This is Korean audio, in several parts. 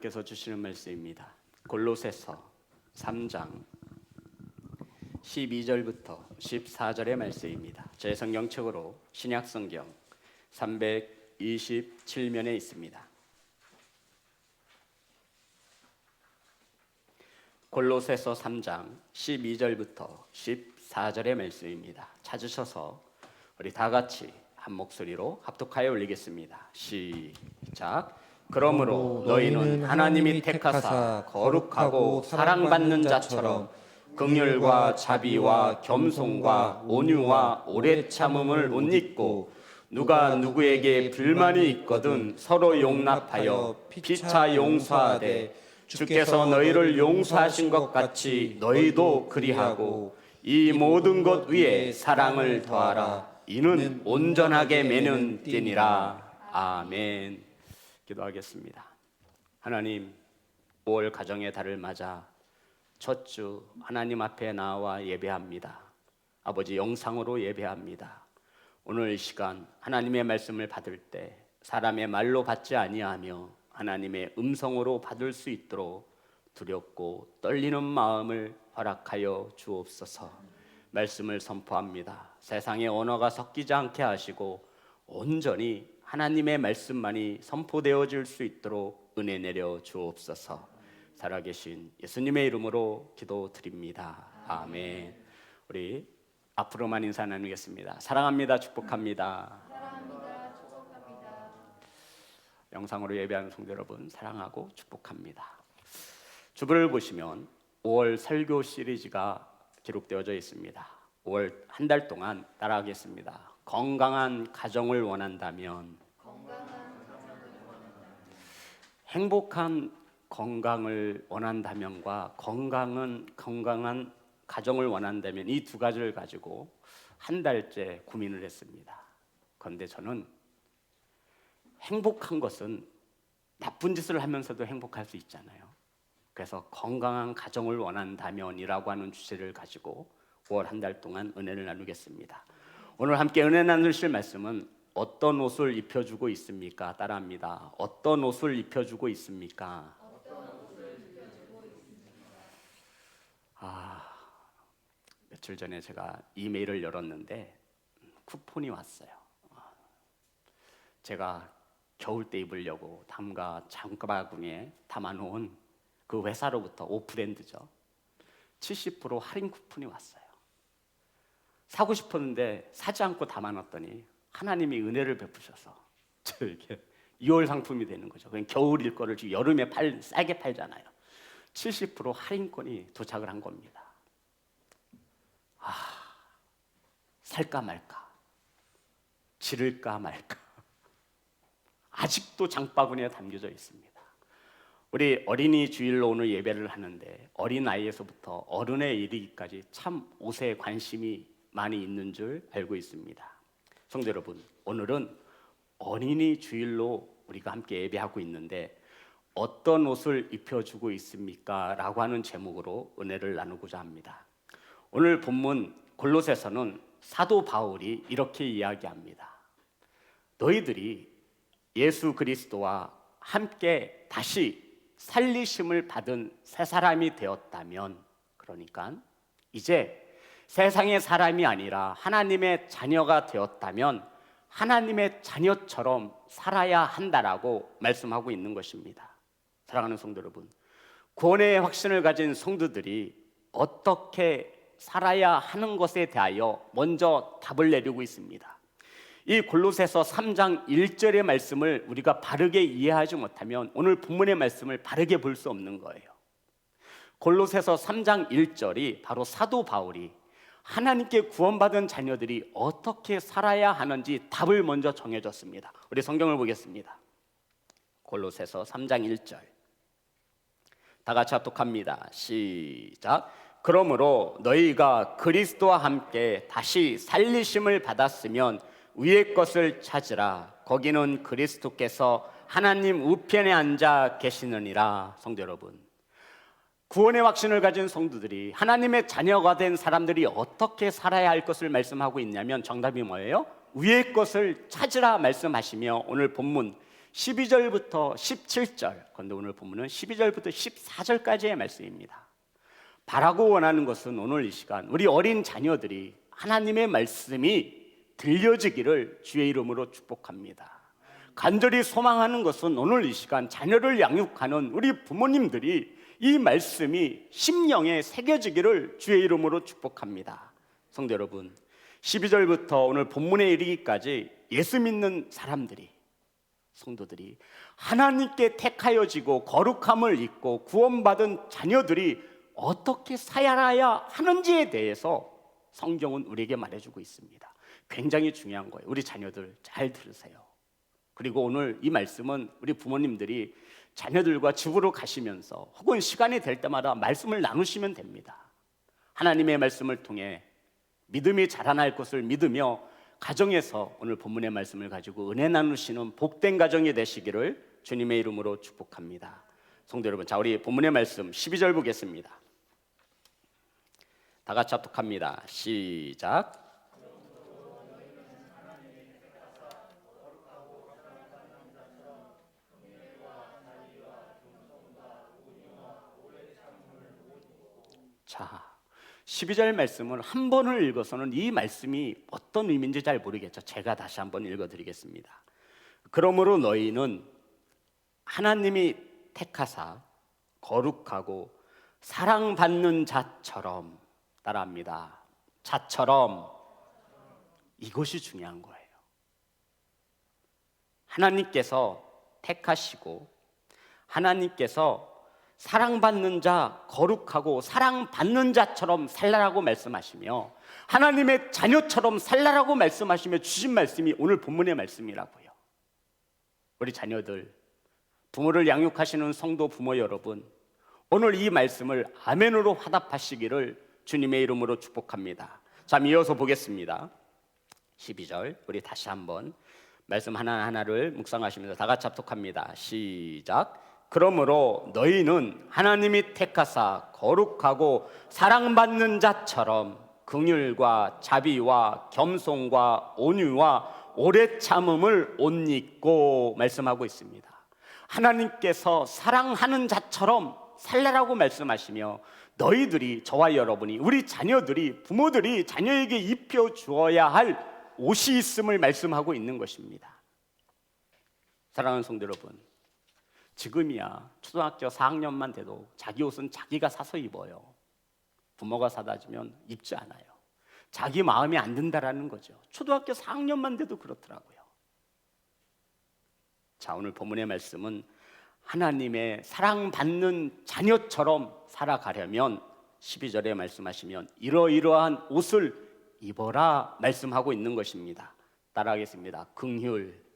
께서 주시는 말씀입니다. 골로새서 3장 12절부터 14절의 말씀입니다. 제 성경책으로 신약성경 327면에 있습니다. 골로새서 3장 12절부터 14절의 말씀입니다. 찾으셔서 우리 다 같이 한 목소리로 합독하여 올리겠습니다. 시작. 그러므로 너희는 하나님이 택하사 거룩하고 사랑받는 자처럼 긍휼과 자비와 겸손과 온유와 오래 참음을 옷 입고 누가 누구에게 불만이 있거든 서로 용납하여 피차 용서하되 주께서 너희를 용서하신 것 같이 너희도 그리하고 이 모든 것 위에 사랑을 더하라. 이는 온전하게 매는 띠니라. 아멘. 기도하겠습니다. 하나님, 5월 가정의 달을 맞아 첫 주 하나님 앞에 나와 예배합니다. 아버지, 영상으로 예배합니다. 오늘 이 시간 하나님의 말씀을 받을 때 사람의 말로 받지 아니하며 하나님의 음성으로 받을 수 있도록 두렵고 떨리는 마음을 허락하여 주옵소서. 말씀을 선포합니다. 세상의 언어가 섞이지 않게 하시고 온전히 하나님의 말씀만이 선포되어질 수 있도록 은혜 내려 주옵소서. 살아계신 예수님의 이름으로 기도드립니다. 아멘. 우리 앞으로만 인사 나누겠습니다. 사랑합니다. 축복합니다. 사랑합니다. 축복합니다. 영상으로 예배하는 성도 여러분, 사랑하고 축복합니다. 주보를 보시면 5월 설교 시리즈가 기록되어져 있습니다. 5월 한 달 동안 따라하겠습니다. 건강한 가정을 원한다면, 행복한 건강을 원한다면과 건강한 가정을 원한다면, 이 두 가지를 가지고 한 달째 고민을 했습니다. 그런데 저는 행복한 것은 나쁜 짓을 하면서도 행복할 수 있잖아요. 그래서 건강한 가정을 원한다면이라고 하는 주제를 가지고 5월 한 달 동안 은혜를 나누겠습니다. 오늘 함께 은혜 나누실 말씀은 어떤 옷을 입혀주고 있습니까? 따라합니다. 어떤 옷을 입혀주고 있습니까? 며칠 전에 제가 이메일을 열었는데 쿠폰이 왔어요. 제가 겨울 때 입으려고 담가 장바구니에 담아놓은 그 회사로부터 오프랜드죠. 70% 할인 쿠폰이 왔어요. 사고 싶었는데 사지 않고 담아놨더니 하나님이 은혜를 베푸셔서 이렇게 2월 상품이 되는 거죠. 그냥 겨울일 거를 지금 여름에 싸게 팔잖아요. 70% 할인권이 도착을 한 겁니다. 살까 말까, 지를까 말까. 아직도 장바구니에 담겨져 있습니다. 우리 어린이 주일로 오늘 예배를 하는데 어린아이에서부터 어른에 이르기까지 참 옷에 관심이 많이 있는 줄 알고 있습니다. 성도 여러분, 오늘은 어린이 주일로 우리가 함께 예배하고 있는데 어떤 옷을 입혀주고 있습니까? 라고 하는 제목으로 은혜를 나누고자 합니다. 오늘 본문 골로새서는 사도 바울이 이렇게 이야기합니다. 너희들이 예수 그리스도와 함께 다시 살리심을 받은 새 사람이 되었다면, 그러니까 이제 세상의 사람이 아니라 하나님의 자녀가 되었다면 하나님의 자녀처럼 살아야 한다라고 말씀하고 있는 것입니다. 사랑하는 성도 여러분, 구원의 확신을 가진 성도들이 어떻게 살아야 하는 것에 대하여 먼저 답을 내리고 있습니다. 이 골로새서 3장 1절의 말씀을 우리가 바르게 이해하지 못하면 오늘 본문의 말씀을 바르게 볼 수 없는 거예요. 골로새서 3장 1절이 바로 사도 바울이 하나님께 구원받은 자녀들이 어떻게 살아야 하는지 답을 먼저 정해줬습니다. 우리 성경을 보겠습니다. 골로새서 3장 1절 다 같이 합독합니다. 시작. 그러므로 너희가 그리스도와 함께 다시 살리심을 받았으면 위의 것을 찾으라. 거기는 그리스도께서 하나님 우편에 앉아 계시느니라. 성도 여러분, 구원의 확신을 가진 성도들이, 하나님의 자녀가 된 사람들이 어떻게 살아야 할 것을 말씀하고 있냐면 정답이 뭐예요? 위의 것을 찾으라 말씀하시며 오늘 본문 12절부터 17절, 그런데 오늘 본문은 12절부터 14절까지의 말씀입니다. 바라고 원하는 것은 오늘 이 시간 우리 어린 자녀들이 하나님의 말씀이 들려지기를 주의 이름으로 축복합니다. 간절히 소망하는 것은 오늘 이 시간 자녀를 양육하는 우리 부모님들이 이 말씀이 심령에 새겨지기를 주의 이름으로 축복합니다. 성도 여러분, 12절부터 오늘 본문에 이르기까지 예수 믿는 사람들이, 성도들이 하나님께 택하여지고 거룩함을 입고 구원받은 자녀들이 어떻게 살아야 하는지에 대해서 성경은 우리에게 말해주고 있습니다. 굉장히 중요한 거예요. 우리 자녀들 잘 들으세요. 그리고 오늘 이 말씀은 우리 부모님들이 자녀들과 집으로 가시면서 혹은 시간이 될 때마다 말씀을 나누시면 됩니다. 하나님의 말씀을 통해 믿음이 자라날 것을 믿으며 가정에서 오늘 본문의 말씀을 가지고 은혜 나누시는 복된 가정이 되시기를 주님의 이름으로 축복합니다. 성도 여러분, 자, 우리 본문의 말씀 12절 보겠습니다. 다 같이 합독합니다. 시작. 자, 12절 말씀은 한 번을 읽어서는 이 말씀이 어떤 의미인지 잘 모르겠죠. 제가 다시 한번 읽어드리겠습니다. 그러므로 너희는 하나님이 택하사 거룩하고 사랑받는 자처럼, 따라합니다. 자처럼. 이것이 중요한 거예요. 하나님께서 택하시고 하나님께서 사랑받는 자, 거룩하고 사랑받는 자처럼 살라라고 말씀하시며 하나님의 자녀처럼 살라라고 말씀하시며 주신 말씀이 오늘 본문의 말씀이라고요. 우리 자녀들, 부모를 양육하시는 성도 부모 여러분, 오늘 이 말씀을 아멘으로 화답하시기를 주님의 이름으로 축복합니다. 자, 이어서 보겠습니다. 12절 우리 다시 한번 말씀 하나하나를 묵상하시면서 다 같이 합독합니다. 시작. 그러므로 너희는 하나님이 택하사 거룩하고 사랑받는 자처럼 긍휼과 자비와 겸손과 온유와 오래 참음을 옷 입고 말씀하고 있습니다. 하나님께서 사랑하는 자처럼 살라라고 말씀하시며 너희들이, 저와 여러분이, 우리 자녀들이, 부모들이 자녀에게 입혀 주어야 할 옷이 있음을 말씀하고 있는 것입니다. 사랑하는 성도 여러분, 지금이야 초등학교 4학년만 돼도 자기 옷은 자기가 사서 입어요. 부모가 사다 주면 입지 않아요. 자기 마음에 안 든다라는 거죠. 초등학교 4학년만 돼도 그렇더라고요. 자, 오늘 본문의 말씀은 하나님의 사랑받는 자녀처럼 살아가려면 12절에 말씀하시면 이러이러한 옷을 입어라 말씀하고 있는 것입니다. 따라하겠습니다. 긍휼.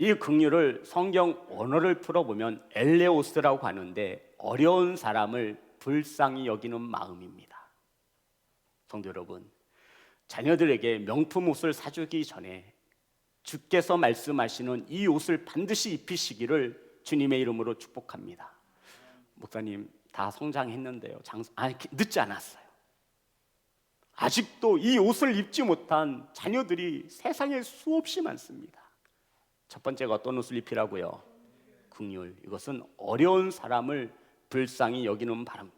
이 긍휼을 성경 원어를 풀어보면 엘레오스라고 하는데 어려운 사람을 불쌍히 여기는 마음입니다. 성도 여러분, 자녀들에게 명품 옷을 사주기 전에 주께서 말씀하시는 이 옷을 반드시 입히시기를 주님의 이름으로 축복합니다. 목사님, 다 성장했는데요. 늦지 않았어요. 아직도 이 옷을 입지 못한 자녀들이 세상에 수없이 많습니다. 첫 번째가 어떤 옷을 입히라고요? 긍휼. 이것은 어려운 사람을 불쌍히 여기는 바람.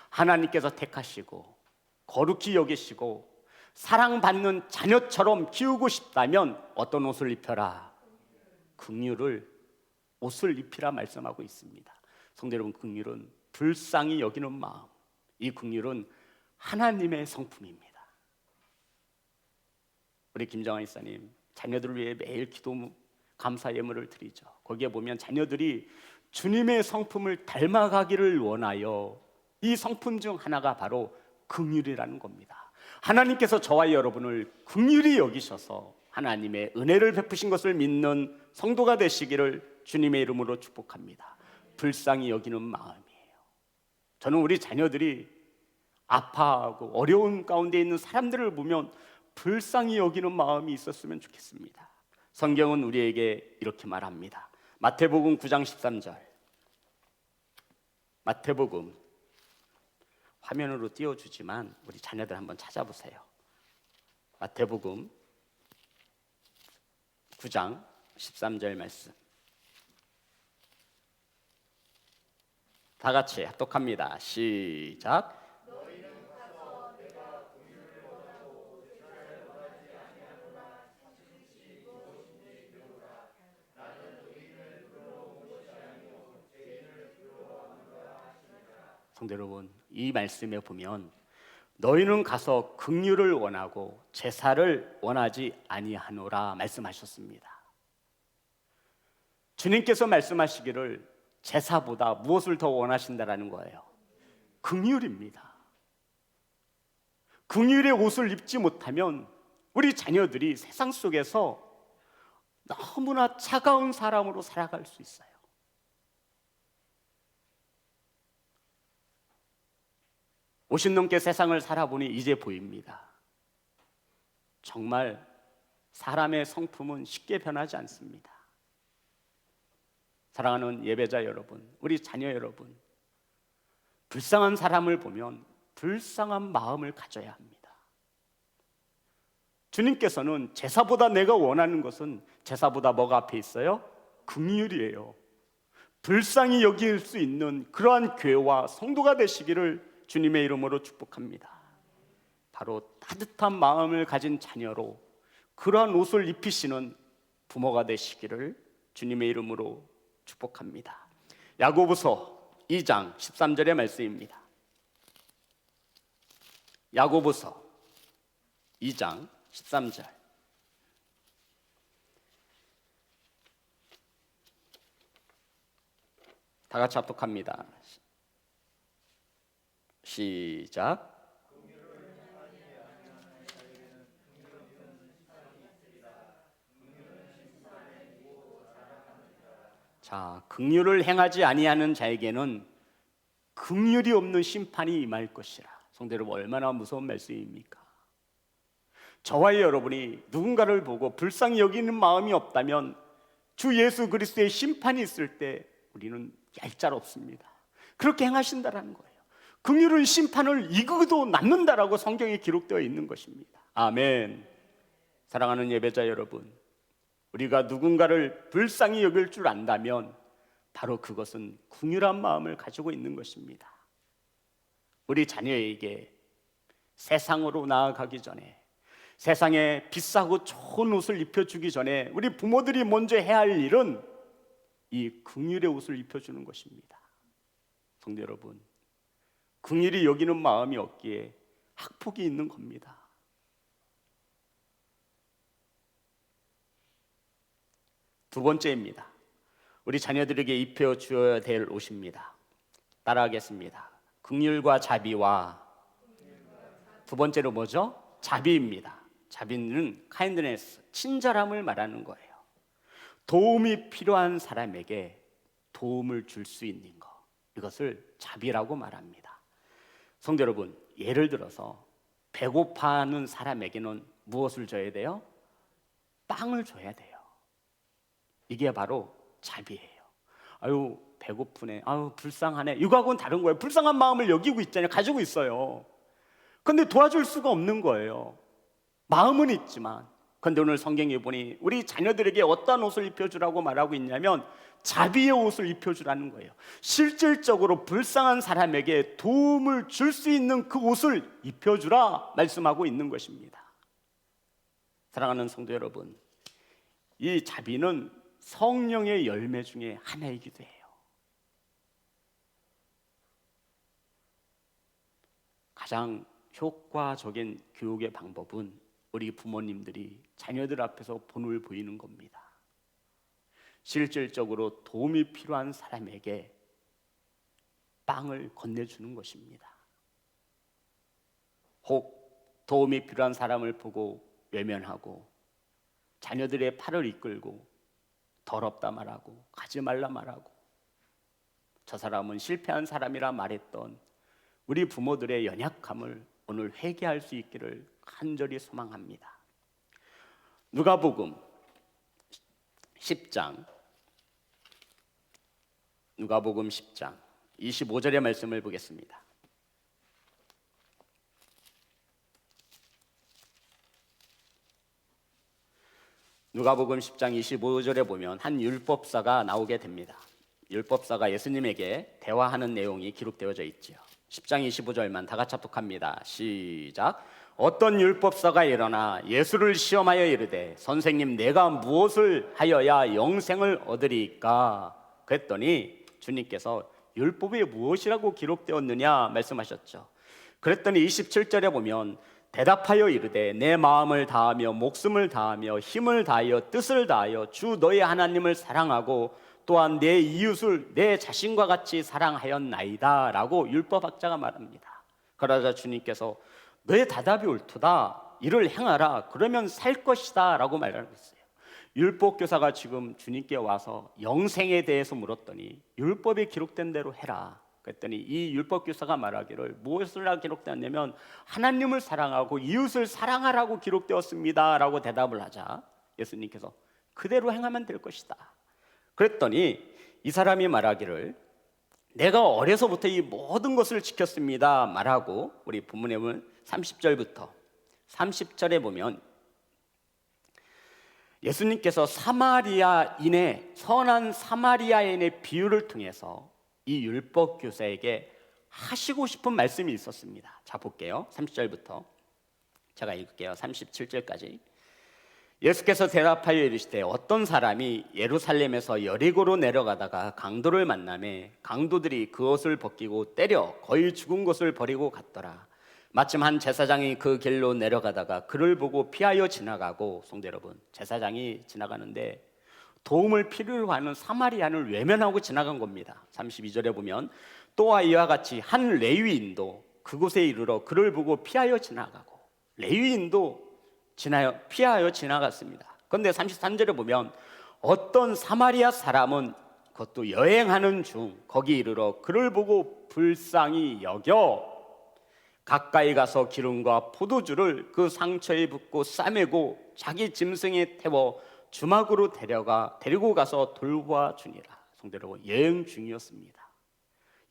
하나님께서 택하시고 거룩히 여기시고 사랑받는 자녀처럼 키우고 싶다면 어떤 옷을 입혀라? 긍휼을, 옷을 입히라 말씀하고 있습니다. 성도 여러분, 긍휼은 불쌍히 여기는 마음. 이 긍휼은 하나님의 성품입니다. 우리 김정환 이사님, 자녀들을 위해 매일 기도 감사 예물을 드리죠. 거기에 보면 자녀들이 주님의 성품을 닮아가기를 원하여 이 성품 중 하나가 바로 긍휼이라는 겁니다. 하나님께서 저와 여러분을 긍휼히 여기셔서 하나님의 은혜를 베푸신 것을 믿는 성도가 되시기를 주님의 이름으로 축복합니다. 불쌍히 여기는 마음이에요. 저는 우리 자녀들이 아파하고 어려운 가운데 있는 사람들을 보면 불쌍히 여기는 마음이 있었으면 좋겠습니다. 성경은 우리에게 이렇게 말합니다. 마태복음 9장 13절. 마태복음 화면으로 띄워주지만 우리 자녀들 한번 찾아보세요. 마태복음 9장 13절 말씀. 다 같이 합독합니다. 시작. 성도 여러분, 이 말씀에 보면 너희는 가서 긍휼을 원하고 제사를 원하지 아니하노라 말씀하셨습니다. 주님께서 말씀하시기를 제사보다 무엇을 더 원하신다라는 거예요? 긍휼입니다. 긍휼의 옷을 입지 못하면 우리 자녀들이 세상 속에서 너무나 차가운 사람으로 살아갈 수 있어요. 50 넘게 세상을 살아보니 이제 보입니다. 정말 사람의 성품은 쉽게 변하지 않습니다. 사랑하는 예배자 여러분, 우리 자녀 여러분, 불쌍한 사람을 보면 불쌍한 마음을 가져야 합니다. 주님께서는 제사보다 내가 원하는 것은 제사보다 뭐가 앞에 있어요? 긍휼이에요. 불쌍히 여길 수 있는 그러한 교회와 성도가 되시기를 주님의 이름으로 축복합니다. 바로 따뜻한 마음을 가진 자녀로 그러한 옷을 입히시는 부모가 되시기를 주님의 이름으로 축복합니다. 야고보서 2장 13절의 말씀입니다. 야고보서 2장 13절. 다 같이 합독합니다. 시작. 자, 긍휼을 행하지 아니하는 자에게는 긍휼이 없는 심판이 임할 것이라. 성도 여러분, 얼마나 무서운 말씀입니까? 저와 여러분이 누군가를 보고 불쌍히 여기는 마음이 없다면 주 예수 그리스도의 심판이 있을 때 우리는 얄짤없습니다. 그렇게 행하신다라는 거예요. 긍휼은 심판을 이기고도 남는다라고 성경에 기록되어 있는 것입니다. 아멘. 사랑하는 예배자 여러분, 우리가 누군가를 불쌍히 여길 줄 안다면 바로 그것은 긍휼한 마음을 가지고 있는 것입니다. 우리 자녀에게 세상으로 나아가기 전에, 세상에 비싸고 좋은 옷을 입혀주기 전에 우리 부모들이 먼저 해야 할 일은 이 긍휼의 옷을 입혀주는 것입니다. 성도 여러분, 긍휼히 여기는 마음이 없기에 학폭이 있는 겁니다. 두 번째입니다. 우리 자녀들에게 입혀 주어야 될 옷입니다. 따라하겠습니다. 긍휼과 자비와 두 번째로 뭐죠? 자비입니다. 자비는 kindness, 친절함을 말하는 거예요. 도움이 필요한 사람에게 도움을 줄 수 있는 것, 이것을 자비라고 말합니다. 성도 여러분, 예를 들어서 배고파하는 사람에게는 무엇을 줘야 돼요? 빵을 줘야 돼요. 이게 바로 자비예요. 아유, 배고프네, 아유, 불쌍하네, 이거하고는 다른 거예요. 불쌍한 마음을 여기고 있잖아요. 가지고 있어요. 근데 도와줄 수가 없는 거예요. 마음은 있지만. 근데 오늘 성경에 보니 우리 자녀들에게 어떤 옷을 입혀주라고 말하고 있냐면 자비의 옷을 입혀주라는 거예요. 실질적으로 불쌍한 사람에게 도움을 줄 수 있는 그 옷을 입혀주라 말씀하고 있는 것입니다. 사랑하는 성도 여러분, 이 자비는 성령의 열매 중에 하나이기도 해요. 가장 효과적인 교육의 방법은 우리 부모님들이 자녀들 앞에서 본을 보이는 겁니다. 실질적으로 도움이 필요한 사람에게 빵을 건네주는 것입니다. 혹 도움이 필요한 사람을 보고 외면하고 자녀들의 팔을 이끌고 더럽다 말하고 가지 말라 말하고 저 사람은 실패한 사람이라 말했던 우리 부모들의 연약함을 오늘 회개할 수 있기를 간절히 소망합니다. 누가복음 10장 25절의 말씀을 보겠습니다. 누가복음 10장 25절에 보면 한 율법사가 나오게 됩니다. 율법사가 예수님에게 대화하는 내용이 기록되어져 있지요. 10장 25절만 다 같이 합독합니다. 시작. 어떤 율법사가 일어나 예수를 시험하여 이르되 선생님 내가 무엇을 하여야 영생을 얻으리까? 그랬더니 주님께서 율법에 무엇이라고 기록되었느냐 말씀하셨죠. 그랬더니 27절에 보면 대답하여 이르되 내 마음을 다하며 목숨을 다하며 힘을 다하여 뜻을 다하여 주 너의 하나님을 사랑하고 또한 내 이웃을 내 자신과 같이 사랑하였나이다 라고 율법학자가 말합니다. 그러자 주님께서 너의 대답이 옳도다, 이를 행하라, 그러면 살 것이다 라고 말하고 있어요. 율법교사가 지금 주님께 와서 영생에 대해서 물었더니 율법에 기록된 대로 해라 그랬더니 이 율법교사가 말하기를 무엇을 기록되었냐면 하나님을 사랑하고 이웃을 사랑하라고 기록되었습니다 라고 대답을 하자 예수님께서 그대로 행하면 될 것이다 그랬더니 이 사람이 말하기를 내가 어려서부터 이 모든 것을 지켰습니다 말하고 우리 본문에 보면 30절부터 30절에 보면 예수님께서 사마리아인의 선한 사마리아인의 비유를 통해서 이 율법 교사에게 하시고 싶은 말씀이 있었습니다. 자 볼게요. 30절부터 제가 읽을게요. 37절까지. 예수께서 대답하여 이르시되 어떤 사람이 예루살렘에서 여리고로 내려가다가 강도를 만나매 강도들이 그 옷을 벗기고 때려 거의 죽은 것을 버리고 갔더라. 마침 한 제사장이 그 길로 내려가다가 그를 보고 피하여 지나가고 성도 여러분 제사장이 지나가는데 도움을 필요로 하는 사마리아인을 외면하고 지나간 겁니다. 32절에 보면 또한 이와 같이 한 레위인도 그곳에 이르러 그를 보고 피하여 지나가고 레위인도 피하여 지나갔습니다. 그런데 33절에 보면 어떤 사마리아 사람은 그것도 여행하는 중 거기 이르러 그를 보고 불쌍히 여겨 가까이 가서 기름과 포도주를 그 상처에 붓고 싸매고 자기 짐승에 태워 주막으로 데리고 가서 돌보아 주니라. 성도 여러분 여행 중이었습니다.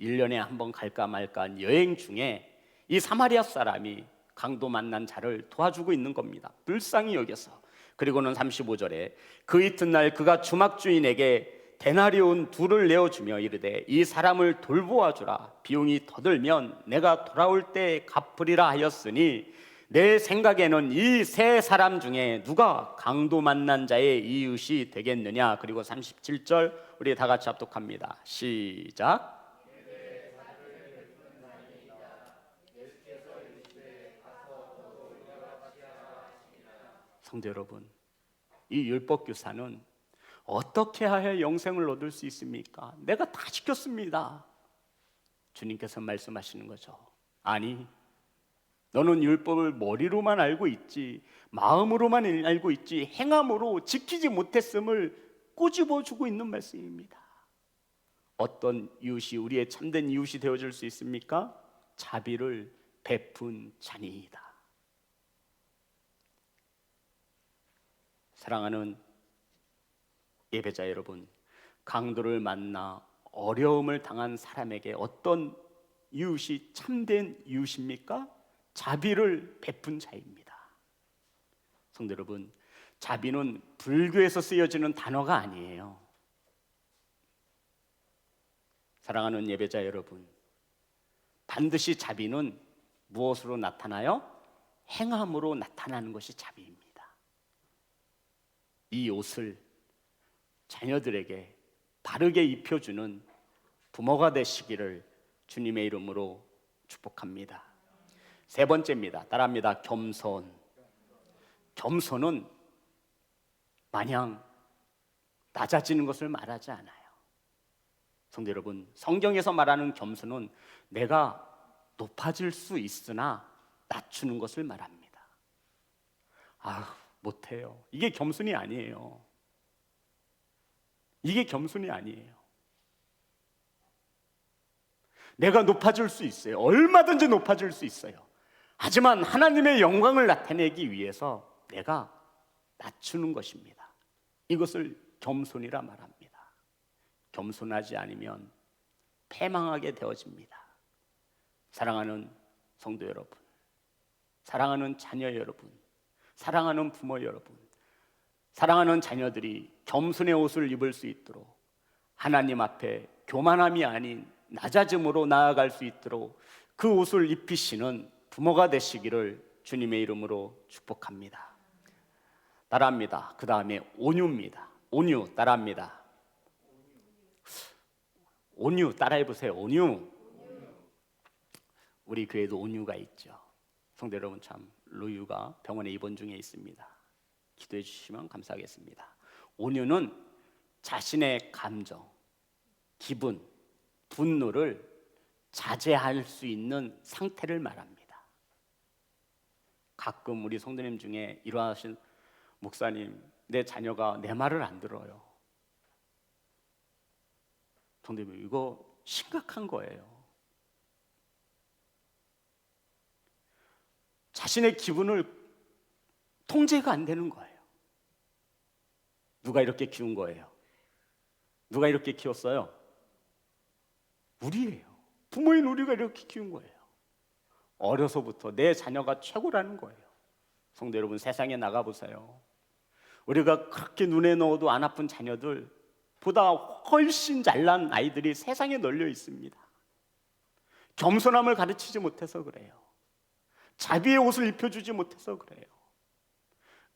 1년에 한 번 갈까 말까 한 여행 중에 이 사마리아 사람이 강도 만난 자를 도와주고 있는 겁니다. 불쌍히 여겨서. 그리고는 35절에 그 이튿날 그가 주막 주인에게 데나리온 2를 내어주며 이르되 이 사람을 돌보아 주라. 비용이 더 들면 내가 돌아올 때 갚으리라 하였으니 내 생각에는 이 세 사람 중에 누가 강도 만난 자의 이웃이 되겠느냐. 그리고 37절 우리 다 같이 합독합니다. 시작. 성도 여러분 이 율법교사는 어떻게 하여 영생을 얻을 수 있습니까? 내가 다 지켰습니다. 주님께서 말씀하시는 거죠. 아니 너는 율법을 머리로만 알고 있지 마음으로만 알고 있지 행함으로 지키지 못했음을 꼬집어주고 있는 말씀입니다. 어떤 이웃이 우리의 참된 이웃이 되어줄 수 있습니까? 자비를 베푼 자니이다. 사랑하는 예배자 여러분, 강도를 만나 어려움을 당한 사람에게 어떤 이웃이 참된 이웃입니까? 자비를 베푼 자입니다. 성도 여러분, 자비는 불교에서 쓰여지는 단어가 아니에요. 사랑하는 예배자 여러분, 반드시 자비는 무엇으로 나타나요? 행함으로 나타나는 것이 자비입니다. 이 옷을 자녀들에게 바르게 입혀주는 부모가 되시기를 주님의 이름으로 축복합니다. 세 번째입니다. 따라합니다. 겸손. 겸손은 마냥 낮아지는 것을 말하지 않아요. 성도 여러분, 성경에서 말하는 겸손은 내가 높아질 수 있으나 낮추는 것을 말합니다. 못해요. 이게 겸손이 아니에요. 이게 겸손이 아니에요. 내가 높아질 수 있어요. 얼마든지 높아질 수 있어요. 하지만 하나님의 영광을 나타내기 위해서 내가 낮추는 것입니다. 이것을 겸손이라 말합니다. 겸손하지 않으면 패망하게 되어집니다. 사랑하는 성도 여러분, 사랑하는 자녀 여러분, 사랑하는 부모 여러분, 사랑하는 자녀들이 겸손의 옷을 입을 수 있도록 하나님 앞에 교만함이 아닌 낮아짐으로 나아갈 수 있도록 그 옷을 입히시는 부모가 되시기를 주님의 이름으로 축복합니다. 따라합니다. 그 다음에 온유입니다. 온유 따라합니다. 온유 따라해보세요. 온유. 우리 교회도 온유가 있죠. 성도 여러분, 참 루유가 병원에 입원 중에 있습니다. 기도해 주시면 감사하겠습니다. 온유는 자신의 감정, 기분, 분노를 자제할 수 있는 상태를 말합니다. 가끔 우리 성도님 중에 이러하신 목사님, 내 자녀가 내 말을 안 들어요. 성도님, 이거 심각한 거예요. 자신의 기분을 통제가 안 되는 거예요. 누가 이렇게 키운 거예요? 누가 이렇게 키웠어요? 우리예요. 부모인 우리가 이렇게 키운 거예요. 어려서부터 내 자녀가 최고라는 거예요. 성도 여러분, 세상에 나가보세요. 우리가 그렇게 눈에 넣어도 안 아픈 자녀들 보다 훨씬 잘난 아이들이 세상에 널려 있습니다. 겸손함을 가르치지 못해서 그래요. 자비의 옷을 입혀주지 못해서 그래요.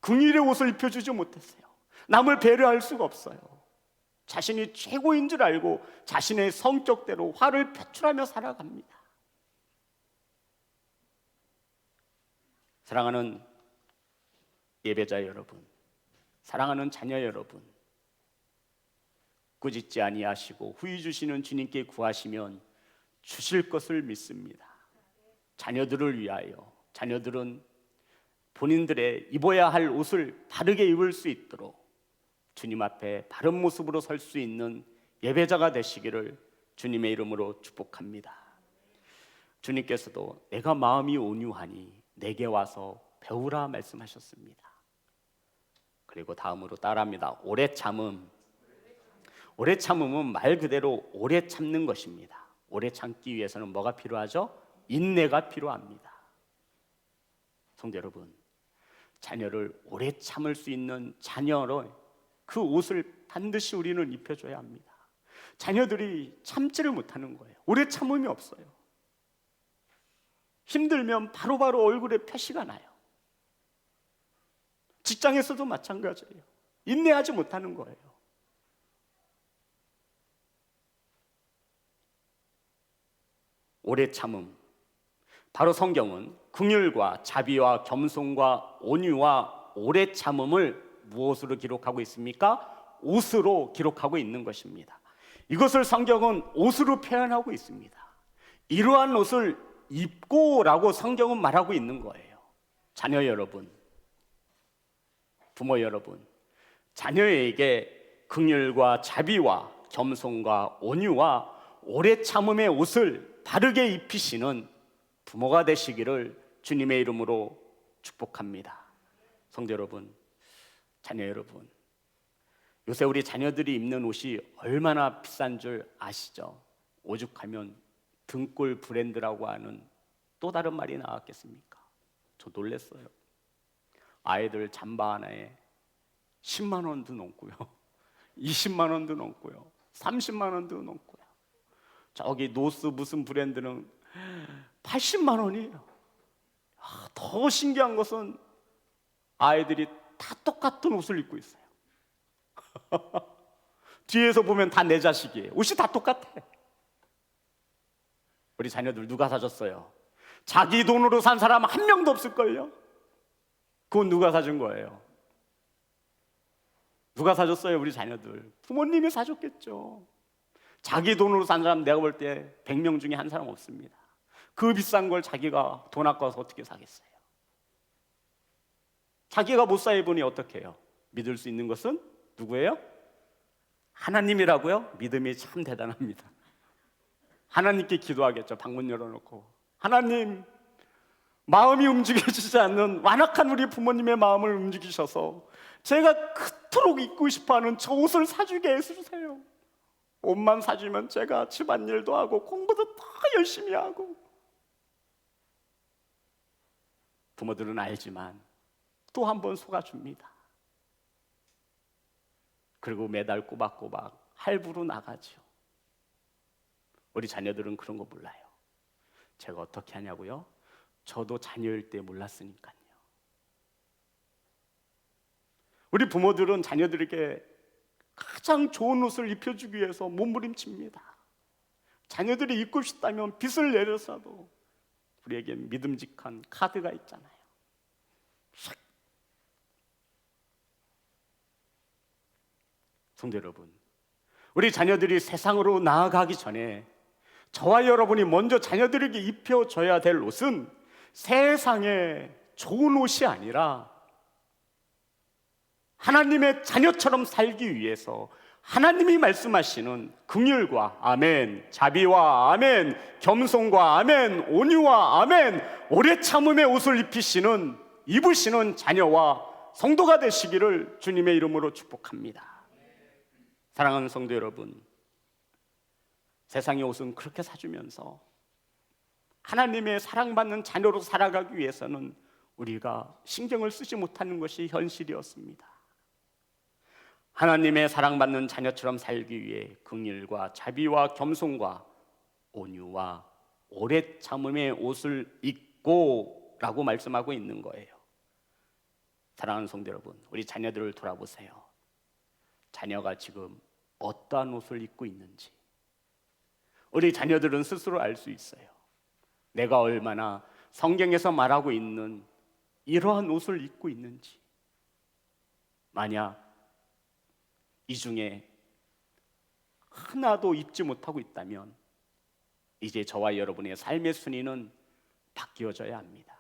긍휼의 옷을 입혀주지 못했어요. 남을 배려할 수가 없어요. 자신이 최고인 줄 알고 자신의 성격대로 화를 표출하며 살아갑니다. 사랑하는 예배자 여러분, 사랑하는 자녀 여러분, 꾸짖지 아니하시고 후히 주시는 주님께 구하시면 주실 것을 믿습니다. 자녀들을 위하여, 자녀들은 본인들의 입어야 할 옷을 바르게 입을 수 있도록 주님 앞에 바른 모습으로 설 수 있는 예배자가 되시기를 주님의 이름으로 축복합니다. 주님께서도 내가 마음이 온유하니 내게 와서 배우라 말씀하셨습니다. 그리고 다음으로 따라합니다. 오래 참음. 오래 참음은 말 그대로 오래 참는 것입니다. 오래 참기 위해서는 뭐가 필요하죠? 인내가 필요합니다. 성도 여러분, 자녀를 오래 참을 수 있는 자녀로 그 옷을 반드시 우리는 입혀줘야 합니다. 자녀들이 참지를 못하는 거예요. 오래 참음이 없어요. 힘들면 바로바로 얼굴에 표시가 나요. 직장에서도 마찬가지예요. 인내하지 못하는 거예요. 오래 참음. 바로 성경은 긍휼과 자비와 겸손과 온유와 오래 참음을 무엇으로 기록하고 있습니까? 옷으로 기록하고 있는 것입니다. 이것을 성경은 옷으로 표현하고 있습니다. 이러한 옷을 입고라고 성경은 말하고 있는 거예요. 자녀 여러분, 부모 여러분, 자녀에게 긍휼과 자비와 겸손과 온유와 오래 참음의 옷을 바르게 입히시는 부모가 되시기를 주님의 이름으로 축복합니다. 성도 여러분, 자녀 여러분, 요새 우리 자녀들이 입는 옷이 얼마나 비싼 줄 아시죠? 오죽하면 등골 브랜드라고 하는 또 다른 말이 나왔겠습니까? 저 놀랐어요. 아이들 잠바 하나에 10만 원도 넘고요, 20만 원도 넘고요, 30만 원도 넘고요. 저기 노스 무슨 브랜드는 80만 원이에요. 더 신기한 것은 아이들이 다 똑같은 옷을 입고 있어요. 뒤에서 보면 다 내 자식이에요. 옷이 다 똑같아. 우리 자녀들 누가 사줬어요? 자기 돈으로 산 사람 한 명도 없을걸요? 그건 누가 사준 거예요? 누가 사줬어요? 우리 자녀들 부모님이 사줬겠죠. 자기 돈으로 산 사람 내가 볼 때 100명 중에 한 사람 없습니다. 그 비싼 걸 자기가 돈 아까워서 어떻게 사겠어요? 자기가 못 사 입으니 어떻게 해요? 믿을 수 있는 것은 누구예요? 하나님이라고요? 믿음이 참 대단합니다. 하나님께 기도하겠죠. 방문 열어놓고, 하나님, 마음이 움직여지지 않는 완악한 우리 부모님의 마음을 움직이셔서 제가 그토록 입고 싶어하는 저 옷을 사주게 해주세요. 옷만 사주면 제가 집안일도 하고 공부도 더 열심히 하고. 부모들은 알지만 또 한 번 속아줍니다. 그리고 매달 꼬박꼬박 할부로 나가죠. 우리 자녀들은 그런 거 몰라요. 제가 어떻게 하냐고요? 저도 자녀일 때 몰랐으니까요. 우리 부모들은 자녀들에게 가장 좋은 옷을 입혀주기 위해서 몸부림칩니다. 자녀들이 입고 싶다면 빚을 내려서도 우리에게 믿음직한 카드가 있잖아요. 성도 여러분, 우리 자녀들이 세상으로 나아가기 전에 저와 여러분이 먼저 자녀들에게 입혀줘야 될 옷은 세상의 좋은 옷이 아니라 하나님의 자녀처럼 살기 위해서 하나님이 말씀하시는 긍휼과 아멘, 자비와 아멘, 겸손과 아멘, 온유와 아멘, 오래 참음의 옷을 입으시는 자녀와 성도가 되시기를 주님의 이름으로 축복합니다. 사랑하는 성도 여러분, 세상의 옷은 그렇게 사주면서 하나님의 사랑받는 자녀로 살아가기 위해서는 우리가 신경을 쓰지 못하는 것이 현실이었습니다. 하나님의 사랑받는 자녀처럼 살기 위해 긍휼과 자비와 겸손과 온유와 오래 참음의 옷을 입고 라고 말씀하고 있는 거예요. 사랑하는 성도 여러분, 우리 자녀들을 돌아보세요. 자녀가 지금 어떠한 옷을 입고 있는지 우리 자녀들은 스스로 알 수 있어요. 내가 얼마나 성경에서 말하고 있는 이러한 옷을 입고 있는지. 만약 이 중에 하나도 입지 못하고 있다면 이제 저와 여러분의 삶의 순위는 바뀌어져야 합니다.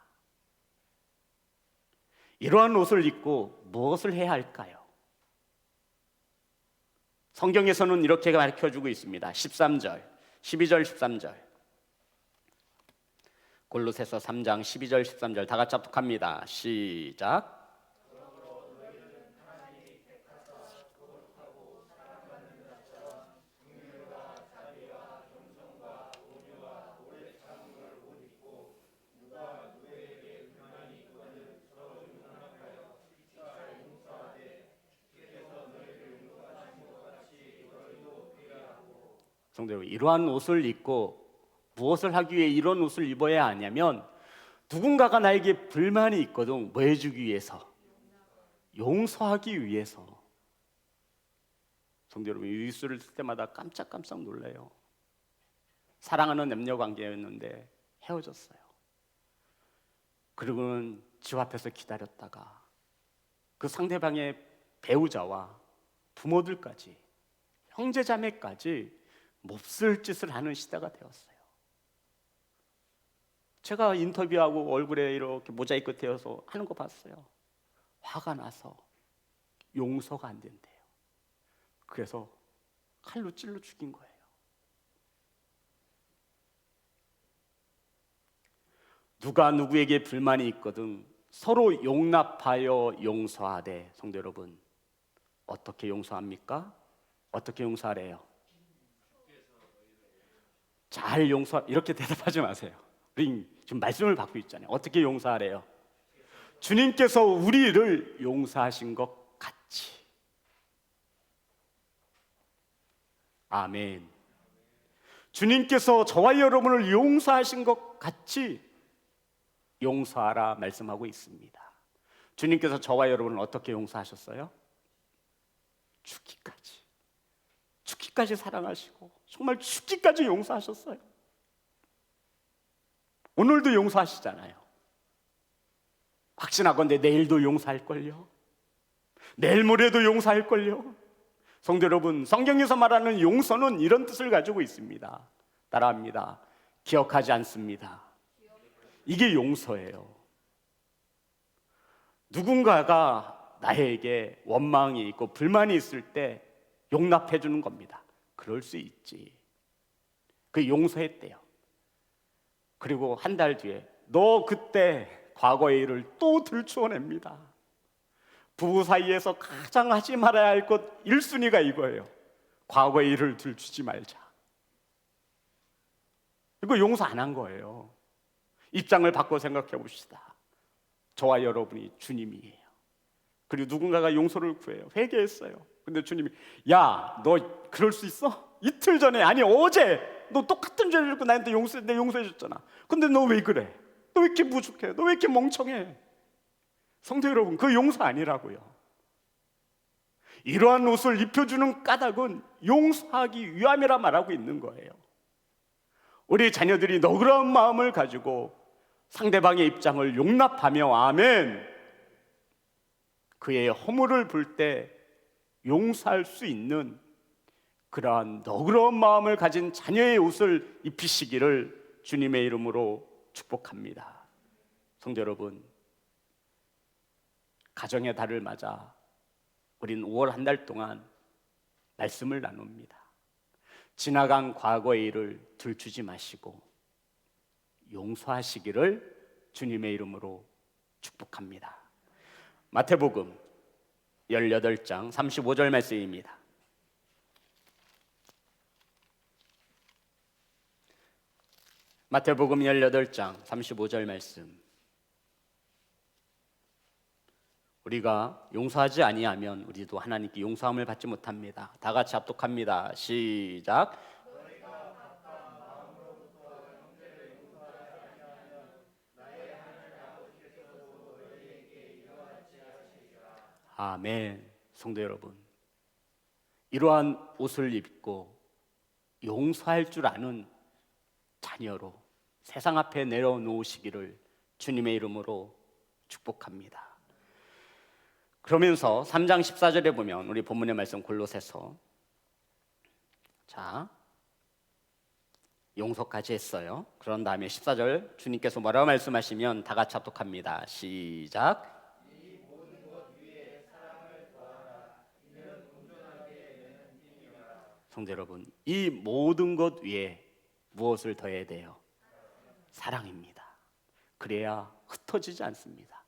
이러한 옷을 입고 무엇을 해야 할까요? 성경에서는 이렇게 가르쳐주고 있습니다. 13절, 12절, 13절. 골로새서 3장 12절, 13절 다 같이 합독합니다. 시작. 성도 여러분, 이러한 옷을 입고 무엇을 하기 위해 이런 옷을 입어야 하냐면 누군가가 나에게 불만이 있거든 뭐 해주기 위해서? 용서하기 위해서. 성도 여러분, 이 뉴스를 쓸 때마다 깜짝깜짝 놀라요. 사랑하는 남녀 관계였는데 헤어졌어요. 그리고는 집 앞에서 기다렸다가 그 상대방의 배우자와 부모들까지 형제자매까지 몹쓸 짓을 하는 시대가 되었어요. 제가 인터뷰하고 얼굴에 이렇게 모자이크 떼어서 하는 거 봤어요. 화가 나서 용서가 안 된대요. 그래서 칼로 찔러 죽인 거예요. 누가 누구에게 불만이 있거든 서로 용납하여 용서하되. 성도 여러분, 어떻게 용서합니까? 어떻게 용서하래요? 잘 용서, 이렇게 대답하지 마세요. 우리 지금 말씀을 받고 있잖아요. 어떻게 용서하래요? 주님께서 우리를 용서하신 것 같이. 아멘. 주님께서 저와 여러분을 용서하신 것 같이 용서하라 말씀하고 있습니다. 주님께서 저와 여러분을 어떻게 용서하셨어요? 죽기까지 사랑하시고 정말 죽기까지 용서하셨어요. 오늘도 용서하시잖아요. 확신하건대 내일도 용서할걸요. 내일 모레도 용서할걸요. 성도 여러분, 성경에서 말하는 용서는 이런 뜻을 가지고 있습니다. 따라합니다. 기억하지 않습니다. 이게 용서예요. 누군가가 나에게 원망이 있고 불만이 있을 때 용납해 주는 겁니다. 그럴 수 있지. 그 용서했대요. 그리고 한 달 뒤에 너 그때 과거의 일을 또 들추어냅니다. 부부 사이에서 가장 하지 말아야 할 것 1순위가 이거예요. 과거의 일을 들추지 말자. 이거 용서 안 한 거예요. 입장을 바꿔 생각해 봅시다. 저와 여러분이 주님이에요. 그리고 누군가가 용서를 구해요. 회개했어요. 근데 주님이 야, 너 그럴 수 있어? 이틀 전에, 아니 어제 너 똑같은 죄를 짓고 나한테 내 용서해 줬잖아. 근데 너 왜 그래? 너 왜 이렇게 무죽해? 너 왜 이렇게 멍청해? 성도 여러분, 그 용서 아니라고요. 이러한 옷을 입혀주는 까닭은 용서하기 위함이라 말하고 있는 거예요. 우리 자녀들이 너그러운 마음을 가지고 상대방의 입장을 용납하며 아멘, 그의 허물을 볼 때 용서할 수 있는 그러한 너그러운 마음을 가진 자녀의 옷을 입히시기를 주님의 이름으로 축복합니다. 성도 여러분, 가정의 달을 맞아 우린 5월 한 달 동안 말씀을 나눕니다. 지나간 과거의 일을 들추지 마시고 용서하시기를 주님의 이름으로 축복합니다. 마태복음 18장 35절 말씀입니다. 마태복음 18장 35절 말씀. 우리가 용서하지 아니하면 우리도 하나님께 용서함을 받지 못합니다. 다 같이 합독합니다. 시작. 아멘. 성도 여러분, 이러한 옷을 입고 용서할 줄 아는 자녀로 세상 앞에 내려놓으시기를 주님의 이름으로 축복합니다. 그러면서 3장 14절에 보면 우리 본문의 말씀 골로새서, 자, 용서까지 했어요. 그런 다음에 14절 주님께서 뭐라고 말씀하시면 다 같이 합독합니다. 시작. 성도 여러분, 이 모든 것 위에 무엇을 더해야 돼요? 사랑입니다. 그래야 흩어지지 않습니다.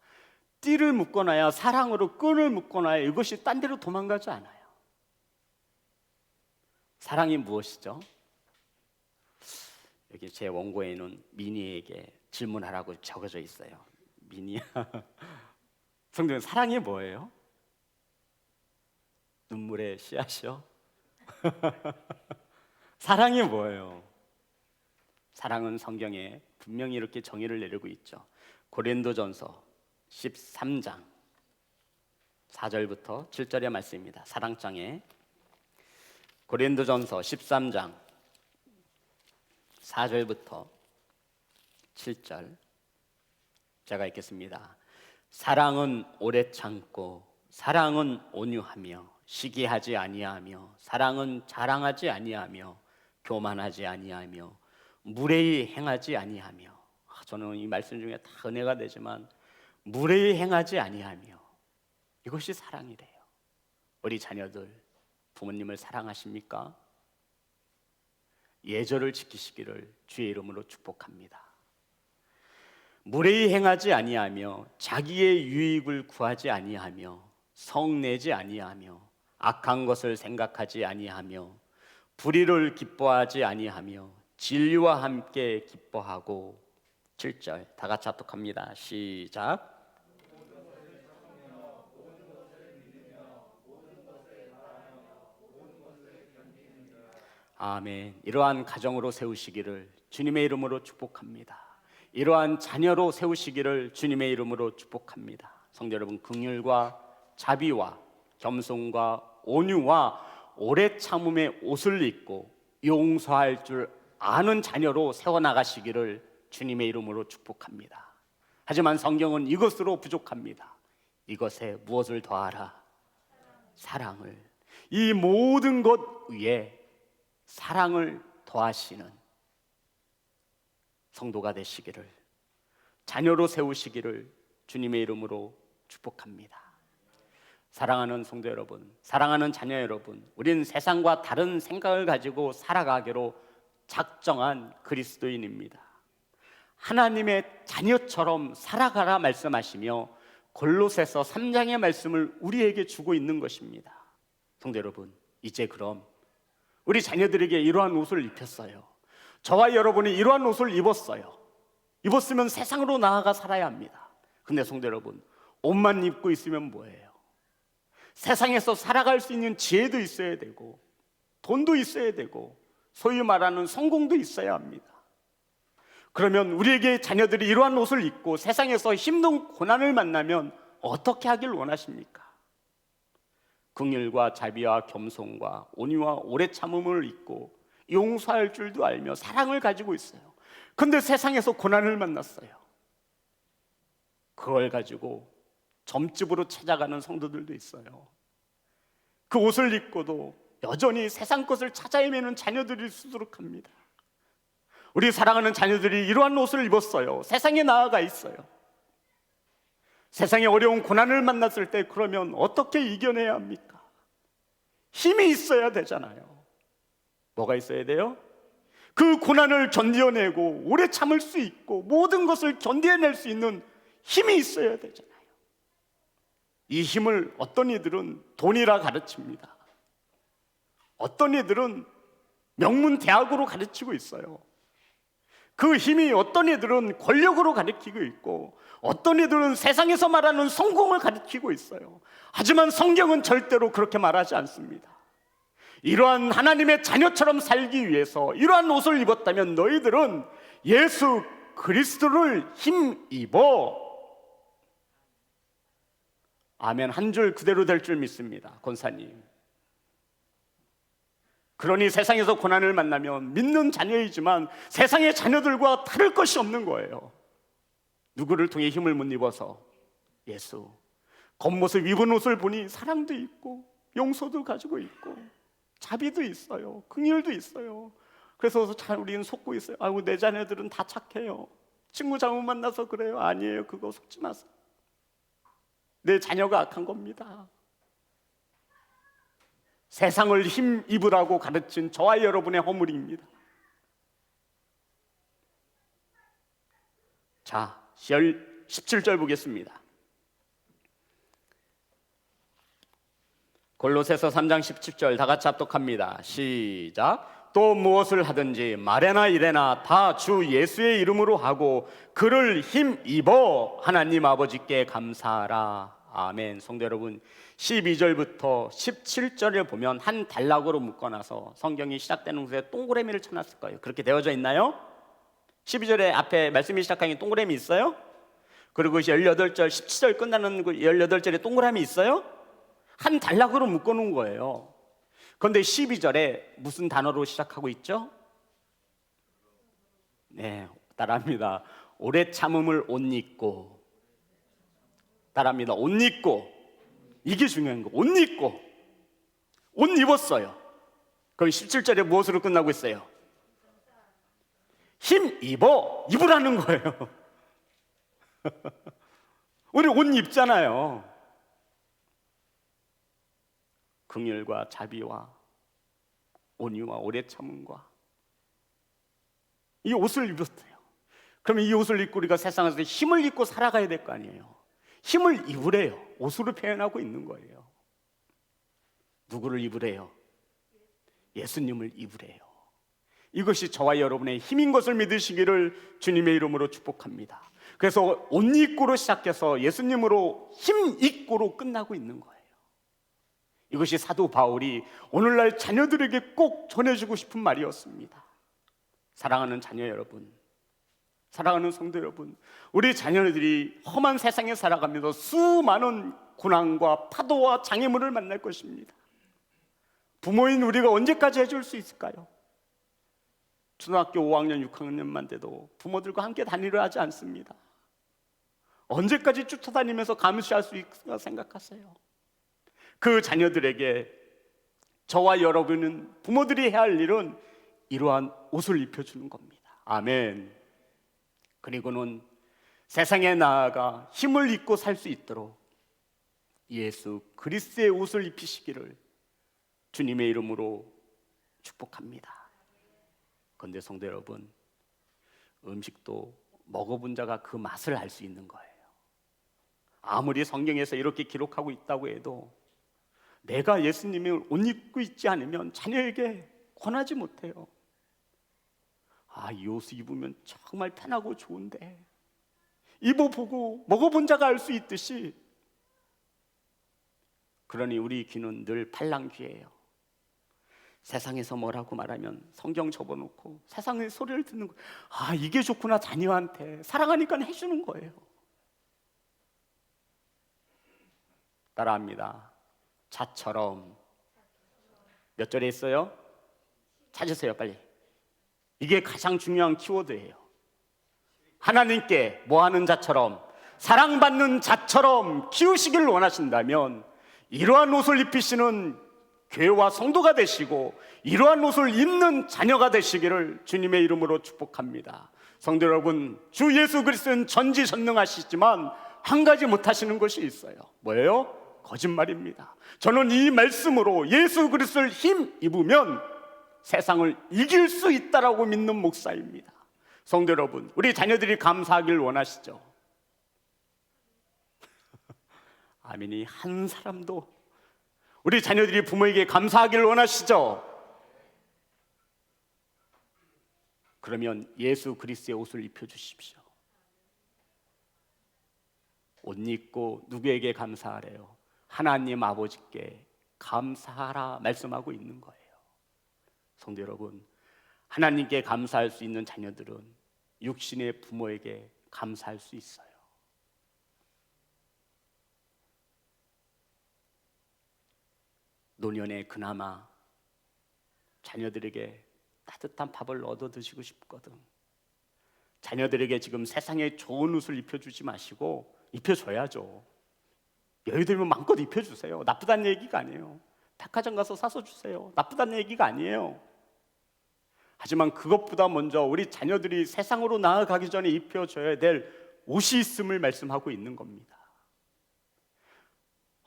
띠를 묶어놔야, 사랑으로 끈을 묶어놔야 이것이 딴 데로 도망가지 않아요. 사랑이 무엇이죠? 여기 제 원고에는 미니에게 질문하라고 적어져 있어요. 미니야, 성도님, 사랑이 뭐예요? 눈물의 씨앗이요? 사랑이 뭐예요? 사랑은 성경에 분명히 이렇게 정의를 내리고 있죠. 고린도전서 13장 4절부터 7절의 말씀입니다. 사랑장에 고린도전서 13장 4절부터 7절 제가 읽겠습니다. 사랑은 오래 참고 사랑은 온유하며 시기하지 아니하며 사랑은 자랑하지 아니하며 교만하지 아니하며 무례히 행하지 아니하며, 저는 이 말씀 중에 다 은혜가 되지만 무례히 행하지 아니하며, 이것이 사랑이래요. 우리 자녀들 부모님을 사랑하십니까? 예절을 지키시기를 주의 이름으로 축복합니다. 무례히 행하지 아니하며 자기의 유익을 구하지 아니하며 성내지 아니하며 악한 것을 생각하지 아니하며 불의를 기뻐하지 아니하며 진리와 함께 기뻐하고. 7절 다 같이 합독합니다. 시작. 아멘. 이러한 가정으로 세우시기를 주님의 이름으로 축복합니다. 이러한 자녀로 세우시기를 주님의 이름으로 축복합니다. 성도 여러분, 긍휼과 자비와 겸손과 온유와 오래 참음의 옷을 입고 용서할 줄 아는 자녀로 세워나가시기를 주님의 이름으로 축복합니다. 하지만 성경은 이것으로 부족합니다. 이것에 무엇을 더하라? 사랑을. 이 모든 것 위에 사랑을 더하시는 성도가 되시기를, 자녀로 세우시기를 주님의 이름으로 축복합니다. 사랑하는 성도 여러분, 사랑하는 자녀 여러분, 우리는 세상과 다른 생각을 가지고 살아가기로 작정한 그리스도인입니다. 하나님의 자녀처럼 살아가라 말씀하시며 골로새서 3장의 말씀을 우리에게 주고 있는 것입니다. 성도 여러분, 이제 그럼 우리 자녀들에게 이러한 옷을 입혔어요. 저와 여러분이 이러한 옷을 입었어요. 입었으면 세상으로 나아가 살아야 합니다. 근데 성도 여러분, 옷만 입고 있으면 뭐예요? 세상에서 살아갈 수 있는 지혜도 있어야 되고 돈도 있어야 되고 소위 말하는 성공도 있어야 합니다. 그러면 우리에게 자녀들이 이러한 옷을 입고 세상에서 힘든 고난을 만나면 어떻게 하길 원하십니까? 긍휼과 자비와 겸손과 온유와 오래 참음을 입고 용서할 줄도 알며 사랑을 가지고 있어요. 근데 세상에서 고난을 만났어요. 그걸 가지고 점집으로 찾아가는 성도들도 있어요. 그 옷을 입고도 여전히 세상 것을 찾아 헤매는 자녀들이 수두룩합니다. 우리 사랑하는 자녀들이 이러한 옷을 입었어요. 세상에 나아가 있어요. 세상에 어려운 고난을 만났을 때 그러면 어떻게 이겨내야 합니까? 힘이 있어야 되잖아요. 뭐가 있어야 돼요? 그 고난을 견뎌내고 오래 참을 수 있고 모든 것을 견뎌낼 수 있는 힘이 있어야 되잖아요. 이 힘을 어떤 이들은 돈이라 가르칩니다. 어떤 이들은 명문 대학으로 가르치고 있어요. 그 힘이 어떤 이들은 권력으로 가르치고 있고 어떤 이들은 세상에서 말하는 성공을 가르치고 있어요. 하지만 성경은 절대로 그렇게 말하지 않습니다. 이러한 하나님의 자녀처럼 살기 위해서 이러한 옷을 입었다면 너희들은 예수 그리스도를 힘입어. 아멘. 한 줄 그대로 될 줄 믿습니다, 권사님. 그러니 세상에서 고난을 만나면 믿는 자녀이지만 세상의 자녀들과 다를 것이 없는 거예요. 누구를 통해 힘을 못 입어서? 예수. 겉모습 입은 옷을 보니 사랑도 있고 용서도 가지고 있고 자비도 있어요. 긍휼도 있어요. 그래서 우리는 속고 있어요. 아이고, 내 자녀들은 다 착해요. 친구 잘못 만나서 그래요. 아니에요. 그거 속지 마세요. 내 자녀가 악한 겁니다. 세상을 힘 입으라고 가르친 저와 여러분의 허물입니다. 자, 17절 보겠습니다. 골로새서 3장 17절 다 같이 합독합니다. 시작. 또 무엇을 하든지 말에나 일에나 다 주 예수의 이름으로 하고 그를 힘입어 하나님 아버지께 감사하라. 아멘. 성도 여러분, 12절부터 17절에 보면 한 단락으로 묶어놔서 성경이 시작되는 곳에 동그라미를 쳐놨을 거예요. 그렇게 되어져 있나요? 12절에 앞에 말씀이 시작하는 동그라미 있어요? 그리고 18절, 17절 끝나는 그 18절에 동그라미 있어요? 한 단락으로 묶어놓은 거예요. 그런데 12절에 무슨 단어로 시작하고 있죠? 네, 따라합니다. 오래 참음을 옷 입고. 따라합니다. 옷 입고. 이게 중요한 거. 옷 입고. 옷 입었어요. 그럼 17절에 무엇으로 끝나고 있어요? 힘 입어. 입으라는 거예요. 우리 옷 입잖아요. 긍휼과 자비와 온유와 오래 참음과 이 옷을 입었어요. 그러면 이 옷을 입고 우리가 세상에서 힘을 입고 살아가야 될 거 아니에요. 힘을 입으래요. 옷으로 표현하고 있는 거예요. 누구를 입으래요? 예수님을 입으래요. 이것이 저와 여러분의 힘인 것을 믿으시기를 주님의 이름으로 축복합니다. 그래서 옷 입고로 시작해서 예수님으로 힘 입고로 끝나고 있는 거예요. 이것이 사도 바울이 오늘날 자녀들에게 꼭 전해주고 싶은 말이었습니다. 사랑하는 자녀 여러분, 사랑하는 성도 여러분, 우리 자녀들이 험한 세상에 살아가면서 수많은 고난과 파도와 장애물을 만날 것입니다. 부모인 우리가 언제까지 해줄 수 있을까요? 초등학교 5학년, 6학년만 돼도 부모들과 함께 다니려 하지 않습니다. 언제까지 쫓아다니면서 감시할 수 있을까 생각하세요. 그 자녀들에게 저와 여러분은 부모들이 해야 할 일은 이러한 옷을 입혀주는 겁니다. 아멘. 그리고는 세상에 나아가 힘을 입고 살 수 있도록 예수 그리스도의 옷을 입히시기를 주님의 이름으로 축복합니다. 그런데 성도 여러분, 음식도 먹어본 자가 그 맛을 알 수 있는 거예요. 아무리 성경에서 이렇게 기록하고 있다고 해도 내가 예수님의 옷 입고 있지 않으면 자녀에게 권하지 못해요. 아, 이 옷을 입으면 정말 편하고 좋은데, 입어보고 먹어본 자가 알 수 있듯이 그러니 우리 귀는 늘 팔랑귀예요. 세상에서 뭐라고 말하면 성경 접어놓고 세상의 소리를 듣는 거예요. 아, 이게 좋구나. 자녀한테 사랑하니까 해주는 거예요. 따라합니다. 자처럼. 몇 절에 있어요? 찾으세요, 빨리. 이게 가장 중요한 키워드예요. 하나님께 뭐 하는 자처럼, 사랑받는 자처럼 키우시기를 원하신다면 이러한 옷을 입히시는 교회와 성도가 되시고 이러한 옷을 입는 자녀가 되시기를 주님의 이름으로 축복합니다. 성도 여러분, 주 예수 그리스도는 전지전능하시지만 한 가지 못하시는 것이 있어요. 뭐예요? 거짓말입니다. 저는 이 말씀으로 예수 그리스도를 힘 입으면 세상을 이길 수 있다라고 믿는 목사입니다. 성도 여러분, 우리 자녀들이 감사하길 원하시죠? 아멘이 한 사람도 우리 자녀들이 부모에게 감사하길 원하시죠? 그러면 예수 그리스도의 옷을 입혀주십시오. 옷 입고 누구에게 감사하래요? 하나님 아버지께 감사하라 말씀하고 있는 거예요. 성도 여러분, 하나님께 감사할 수 있는 자녀들은 육신의 부모에게 감사할 수 있어요. 노년에 그나마 자녀들에게 따뜻한 밥을 얻어 드시고 싶거든. 자녀들에게 지금 세상에 좋은 옷을 입혀주지 마시고 입혀줘야죠. 여유되면 마음껏 입혀주세요. 나쁘다는 얘기가 아니에요. 백화점 가서 사서 주세요. 나쁘다는 얘기가 아니에요. 하지만 그것보다 먼저 우리 자녀들이 세상으로 나아가기 전에 입혀줘야 될 옷이 있음을 말씀하고 있는 겁니다.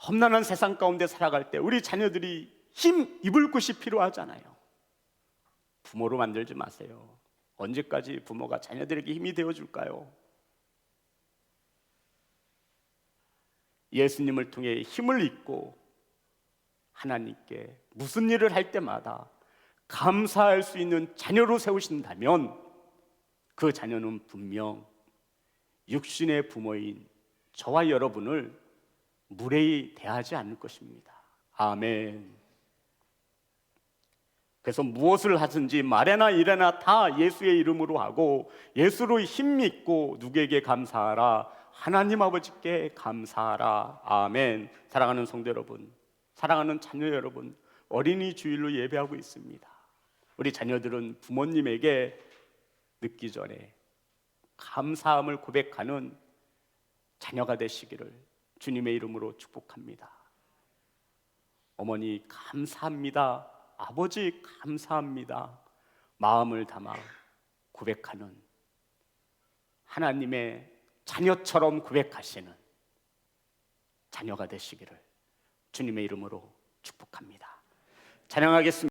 험난한 세상 가운데 살아갈 때 우리 자녀들이 힘 입을 곳이 필요하잖아요. 부모로 만들지 마세요. 언제까지 부모가 자녀들에게 힘이 되어줄까요? 예수님을 통해 힘을 입고 하나님께 무슨 일을 할 때마다 감사할 수 있는 자녀로 세우신다면 그 자녀는 분명 육신의 부모인 저와 여러분을 무례히 대하지 않을 것입니다. 아멘. 그래서 무엇을 하든지 말에나 일에나 다 예수의 이름으로 하고 예수로 힘 믿고 누구에게 감사하라? 하나님 아버지께 감사하라. 아멘. 사랑하는 성도 여러분, 사랑하는 자녀 여러분, 어린이 주일로 예배하고 있습니다. 우리 자녀들은 부모님에게 늦기 전에 감사함을 고백하는 자녀가 되시기를 주님의 이름으로 축복합니다. 어머니 감사합니다. 아버지 감사합니다. 마음을 담아 고백하는 하나님의 자녀처럼 고백하시는 자녀가 되시기를 주님의 이름으로 축복합니다. 찬양하겠습니다.